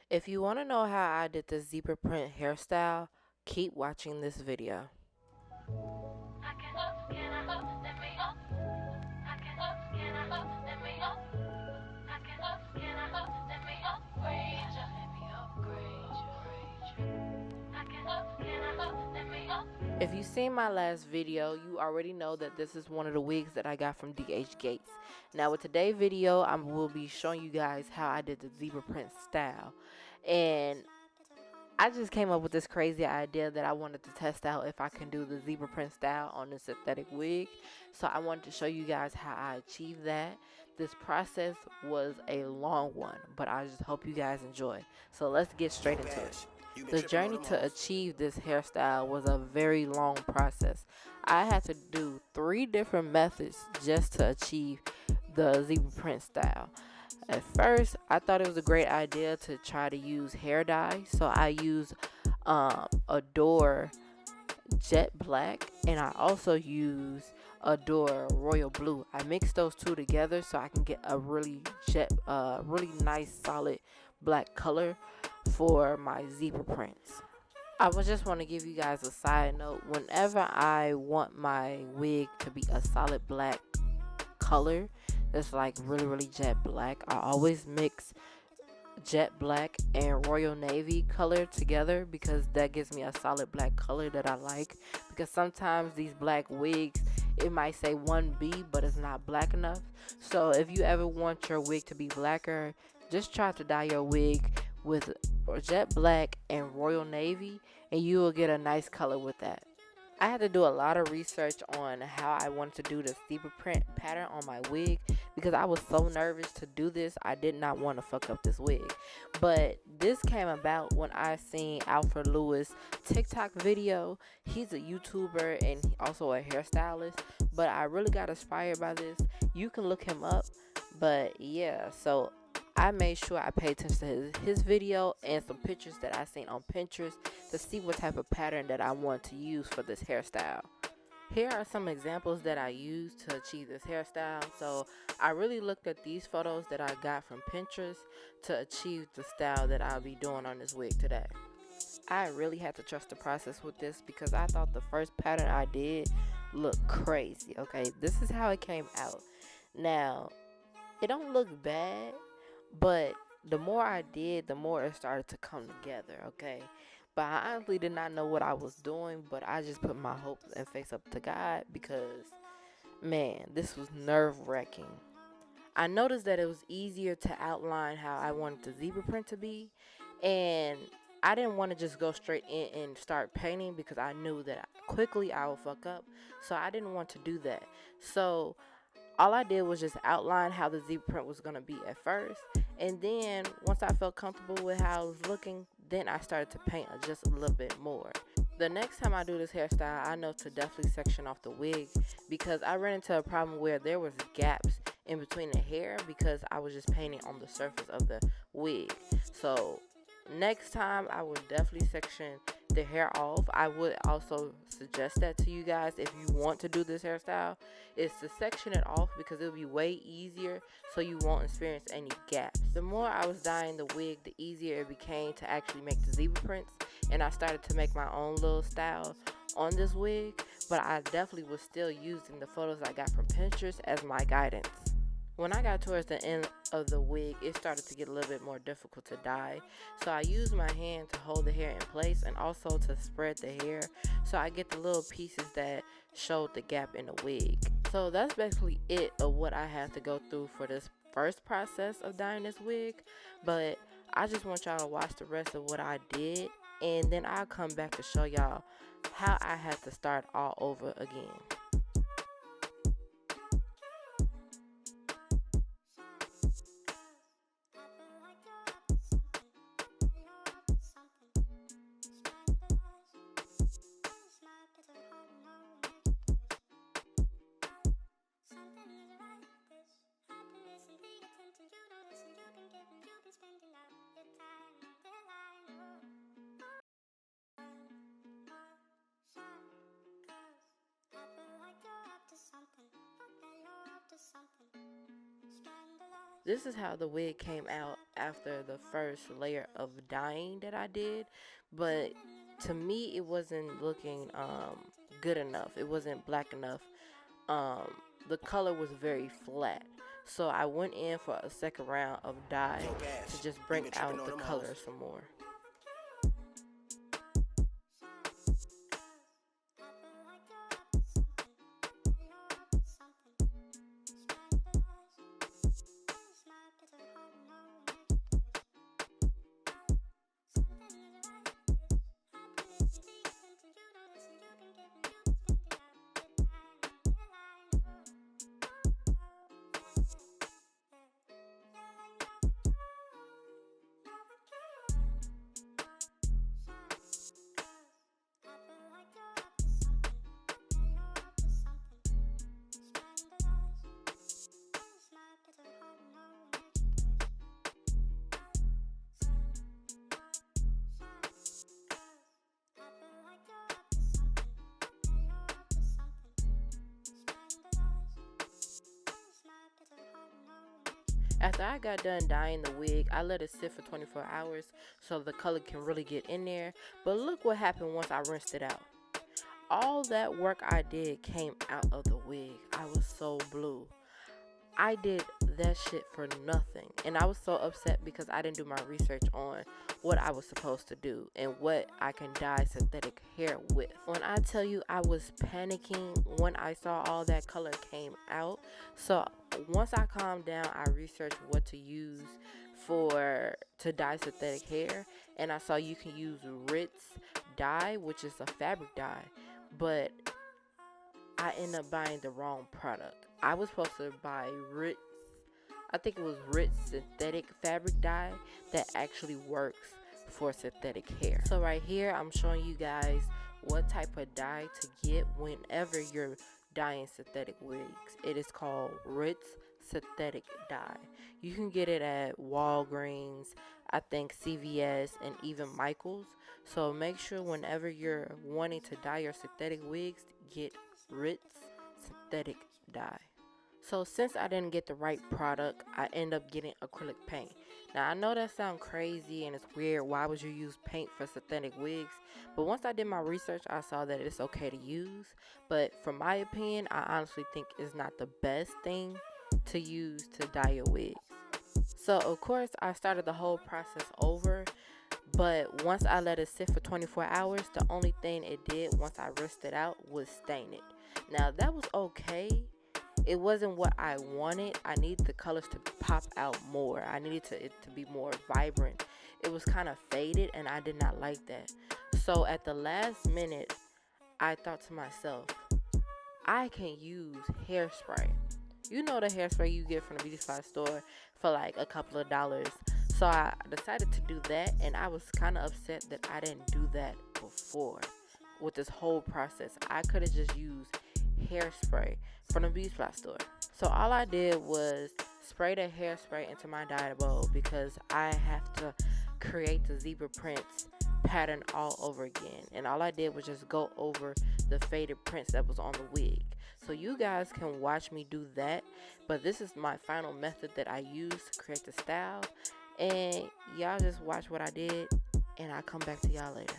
If you want to know how I did the zebra print hairstyle, keep watching this video. If you've seen my last video, you already know that this is one of the wigs that I got from DHGATE. Now with today's video, I will be showing you guys how I did the zebra print style. And I just came up with this crazy idea that I wanted to test out if I can do the zebra print style on a synthetic wig. So I wanted to show you guys how I achieved that. This process was a long one, but I just hope you guys enjoy. So let's get straight into it. The journey to achieve this hairstyle was a very long process. I had to do 3 different methods just to achieve the zebra print style. At first, I thought it was a great idea to try to use hair dye, so I used Adore Jet Black, and I also use Adore Royal Blue. I mixed those two together so I can get a really nice solid black color for my zebra prints. I would just want to give you guys a side note. Whenever I want my wig to be a solid black color that's like really jet black, I always mix jet black and royal navy color together because that gives me a solid black color that I like. Because sometimes these black wigs, it might say 1B but it's not black enough. So if you ever want your wig to be blacker, just try to dye your wig with jet black and royal navy and you will get a nice color with that. I had to do a lot of research on how I wanted to do the zebra print pattern on my wig because I was so nervous to do this. I did not want to fuck up this wig. But this came about when I seen Alfred Lewis TikTok video. He's a YouTuber and also a hairstylist, but I really got inspired by this. You can look him up, but yeah, so I made sure I paid attention to his video and some pictures that I seen on Pinterest to see what type of pattern that I want to use for this hairstyle. Here are some examples that I used to achieve this hairstyle. So I really looked at these photos that I got from Pinterest to achieve the style that I'll be doing on this wig today. I really had to trust the process with this because I thought the first pattern I did looked crazy. Okay, this is how it came out. Now, it don't look bad, but the more I did, the more it started to come together, okay? But I honestly did not know what I was doing, but I just put my hope and faith up to God because, man, this was nerve-wracking. I noticed that it was easier to outline how I wanted the zebra print to be, and I didn't want to just go straight in and start painting because I knew that quickly I would fuck up, so I didn't want to do that. So all I did was just outline how the zebra print was going to be at first, and then once I felt comfortable with how it was looking, then I started to paint just a little bit more. The next time I do this hairstyle, I know to definitely section off the wig because I ran into a problem where there was gaps in between the hair because I was just painting on the surface of the wig. So next time I would definitely section the hair off. I would also suggest that to you guys if you want to do this hairstyle is to section it off because it'll be way easier so you won't experience any gaps. The more I was dyeing the wig, the easier it became to actually make the zebra prints, and I started to make my own little style on this wig, but I definitely was still using the photos I got from Pinterest as my guidance. When I got towards the end of the wig, it started to get a little bit more difficult to dye. So I used my hand to hold the hair in place and also to spread the hair so I get the little pieces that showed the gap in the wig. So that's basically it of what I had to go through for this first process of dyeing this wig. But I just want y'all to watch the rest of what I did, and then I'll come back to show y'all how I had to start all over again. This is how the wig came out after the first layer of dyeing that I did, but to me it wasn't looking good enough. It wasn't black enough. um the color was very flat, so I went in for a second round of dye to just bring out the color some more. After I got done dyeing the wig, I let it sit for 24 hours so the color can really get in there. But look what happened once I rinsed it out. All that work I did came out of the wig. I was so blue. I did that shit for nothing. And I was so upset because I didn't do my research on what I was supposed to do and what I can dye synthetic hair with. When I tell you I was panicking when I saw all that color came out. So once I calmed down, I researched what to use to dye synthetic hair, and I saw you can use Ritz dye, which is a fabric dye, but I ended up buying the wrong product. I was supposed to buy Ritz, I think it was Ritz synthetic fabric dye that actually works for synthetic hair. So right here, I'm showing you guys what type of dye to get whenever you're dyeing synthetic wigs. It is called Ritz synthetic dye. You can get it at Walgreens, I think CVS, and even Michael's. So make sure whenever you're wanting to dye your synthetic wigs, get Ritz synthetic dye. So since I didn't get the right product, I end up getting acrylic paint. Now I know that sounds crazy and it's weird. Why would you use paint for synthetic wigs? But once I did my research, I saw that it's okay to use. But from my opinion, I honestly think it's not the best thing to use to dye your wigs. So of course I started the whole process over. But once I let it sit for 24 hours, the only thing it did once I rinsed it out was stain it. Now that was okay. It wasn't what I wanted. I needed the colors to pop out more. I needed it to be more vibrant. It was kind of faded and I did not like that. So at the last minute, I thought to myself, I can use hairspray. You know the hairspray you get from the beauty supply store for like a couple of dollars. So I decided to do that, and I was kind of upset that I didn't do that before with this whole process. I could have just used hairspray from the beauty supply store. So all I did was spray the hairspray into my dye bowl because I have to create the zebra prints pattern all over again. And all I did was just go over the faded prints that was on the wig. So you guys can watch me do that, but this is my final method that I use to create the style. And y'all just watch what I did, and I'll come back to y'all later.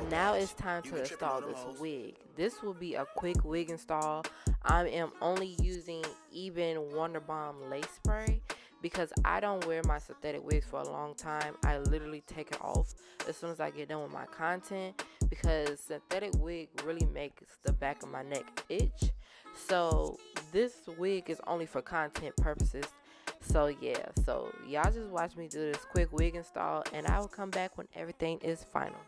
Now it's time to install this wig. This will be a quick wig install. I am only using even Wonder Bomb lace spray because I don't wear my synthetic wigs for a long time. I literally take it off as soon as I get done with my content because synthetic wig really makes the back of my neck itch. So this wig is only for content purposes. So yeah, so y'all just watch me do this quick wig install, and I will come back when everything is final.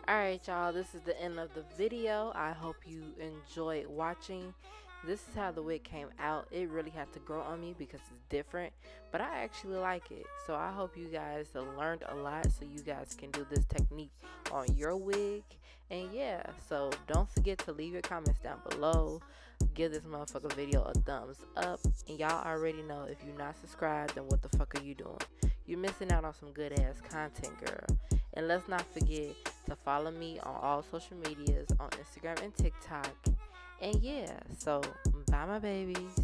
Alright, y'all, this is the end of the video. I hope you enjoyed watching. This is how the wig came out. It really had to grow on me because it's different, but I actually like it. So I hope you guys have learned a lot so you guys can do this technique on your wig. And yeah, so don't forget to leave your comments down below. Give this motherfucker video a thumbs up. And y'all already know, if you're not subscribed, then what the fuck are you doing? You're missing out on some good ass content, girl. And let's not forget to follow me on all social medias on Instagram and TikTok. And yeah, so bye my babies.